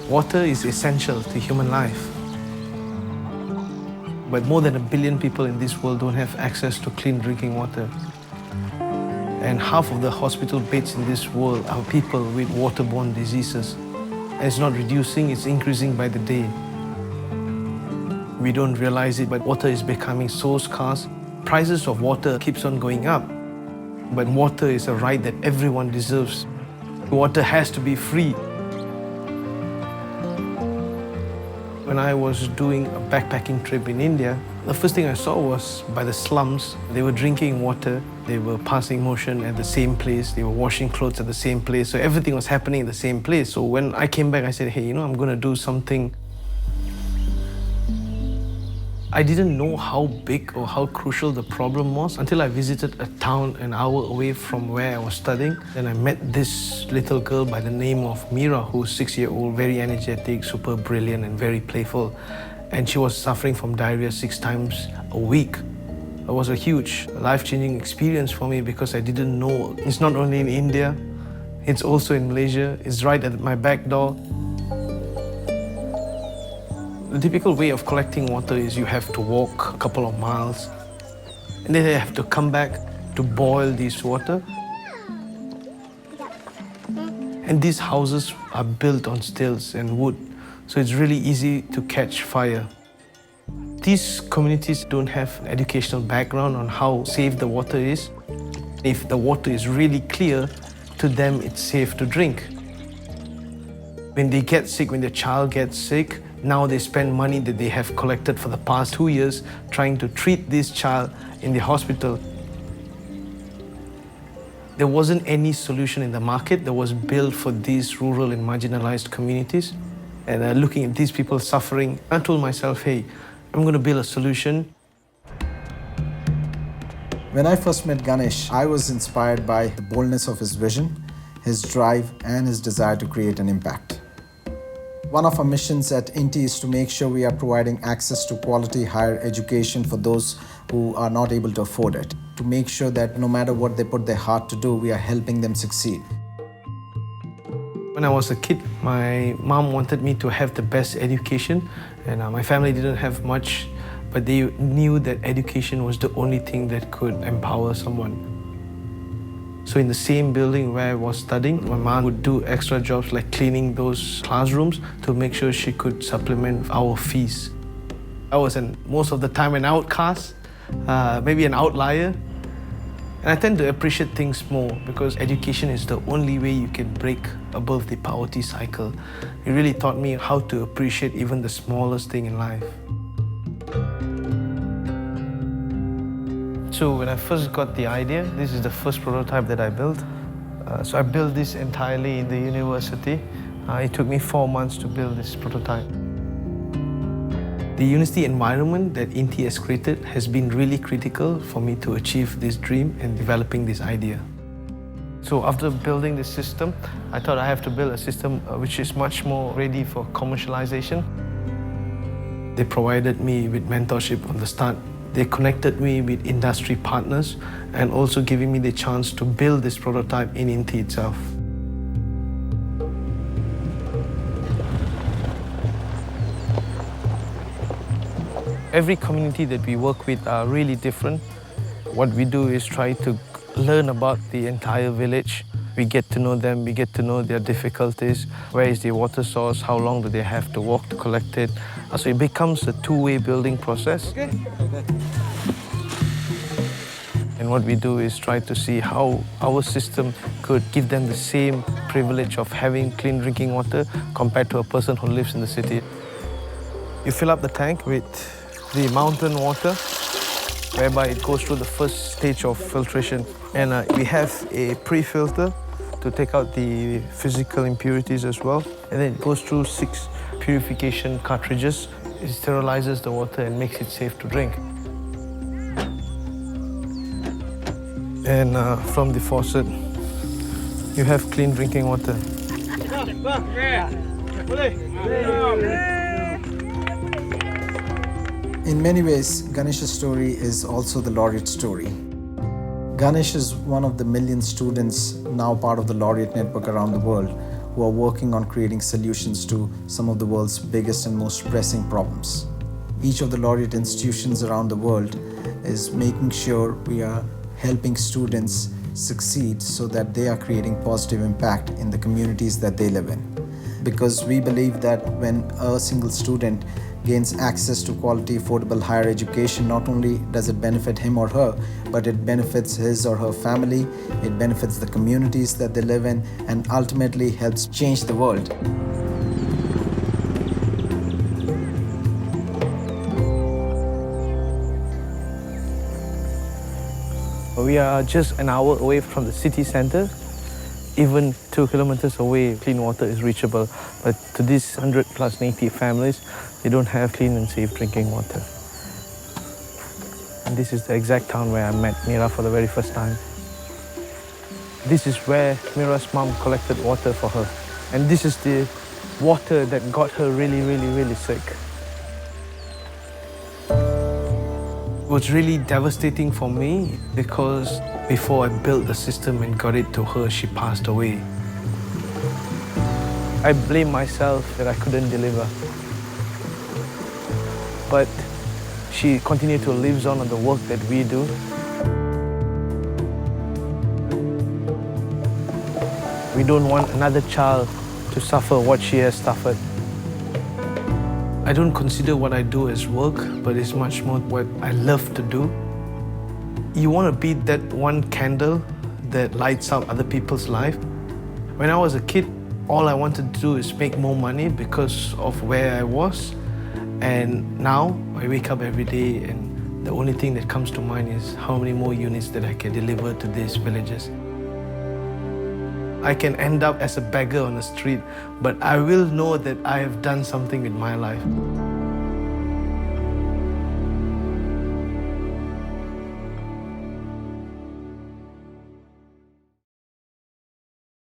Water is essential to human life. But more than 1 billion people in this world don't have access to clean drinking water. And half of the hospital beds in this world are people with waterborne diseases. And it's not reducing, it's increasing by the day. We don't realize it, but water is becoming so scarce. Prices of water keeps on going up. But water is a right that everyone deserves. Water has to be free. When I was doing a backpacking trip in India, the first thing I saw was by the slums, they were drinking water, they were passing motion at the same place, they were washing clothes at the same place, so everything was happening in the same place. So when I came back, I said, hey, I'm going to do something. I didn't know how big or how crucial the problem was until I visited a town an hour away from where I was studying. Then I met this little girl by the name of Mira, who's 6-year-old, very energetic, super brilliant and very playful. And she was suffering from diarrhea 6 times a week. It was a huge, life-changing experience for me because I didn't know. It's not only in India, it's also in Malaysia. It's right at my back door. The typical way of collecting water is you have to walk a couple of miles and then you have to come back to boil this water. And these houses are built on stilts and wood, so it's really easy to catch fire. These communities don't have an educational background on how safe the water is. If the water is really clear, to them it's safe to drink. When they get sick, when their child gets sick, now they spend money that they have collected for the past 2 years trying to treat this child in the hospital. There wasn't any solution in the market that was built for these rural and marginalized communities. And looking at these people suffering, I told myself, hey, I'm going to build a solution. When I first met Ganesh, I was inspired by the boldness of his vision, his drive, and his desire to create an impact. One of our missions at INTI is to make sure we are providing access to quality higher education for those who are not able to afford it. To make sure that no matter what they put their heart to do, we are helping them succeed. When I was a kid, my mom wanted me to have the best education, and my family didn't have much, but they knew that education was the only thing that could empower someone. So in the same building where I was studying, my mom would do extra jobs like cleaning those classrooms to make sure she could supplement our fees. I was most of the time an outcast, maybe an outlier. And I tend to appreciate things more because education is the only way you can break above the poverty cycle. It really taught me how to appreciate even the smallest thing in life. So when I first got the idea, this is the first prototype that I built. So I built this entirely in the university. It took me 4 months to build this prototype. The university environment that INTI has created has been really critical for me to achieve this dream and developing this idea. So after building this system, I thought I have to build a system which is much more ready for commercialization. They provided me with mentorship from the start. They connected me with industry partners and also giving me the chance to build this prototype in INTI itself. Every community that we work with are really different. What we do is try to learn about the entire village. We get to know them, we get to know their difficulties, where is the water source, how long do they have to walk to collect it. So it becomes a two-way building process. Okay. And what we do is try to see how our system could give them the same privilege of having clean drinking water compared to a person who lives in the city. You fill up the tank with the mountain water, whereby it goes through the first stage of filtration. And we have a pre-filter to take out the physical impurities as well. And then it goes through 6 purification cartridges. It sterilizes the water and makes it safe to drink. And from the faucet, you have clean drinking water. In many ways, Ganesh's story is also the laureate story. Ganesh is one of the million students now part of the laureate network around the world who are working on creating solutions to some of the world's biggest and most pressing problems. Each of the laureate institutions around the world is making sure we are helping students succeed so that they are creating positive impact in the communities that they live in. Because we believe that when a single student gains access to quality, affordable higher education, not only does it benefit him or her, but it benefits his or her family, it benefits the communities that they live in, and ultimately helps change the world. We are just an hour away from the city center. Even 2 kilometers away, clean water is reachable. But to these 100 plus native families, they don't have clean and safe drinking water. And this is the exact town where I met Mira for the very first time. This is where Mira's mom collected water for her. And this is the water that got her really sick. It was really devastating for me because before I built the system and got it to her, she passed away. I blame myself that I couldn't deliver. But she continued to live on the work that we do. We don't want another child to suffer what she has suffered. I don't consider what I do as work, but it's much more what I love to do. You want to be that one candle that lights up other people's life. When I was a kid, all I wanted to do is make more money because of where I was. And now I wake up every day and the only thing that comes to mind is how many more units that I can deliver to these villages. I can end up as a beggar on the street, but I will know that I have done something with my life.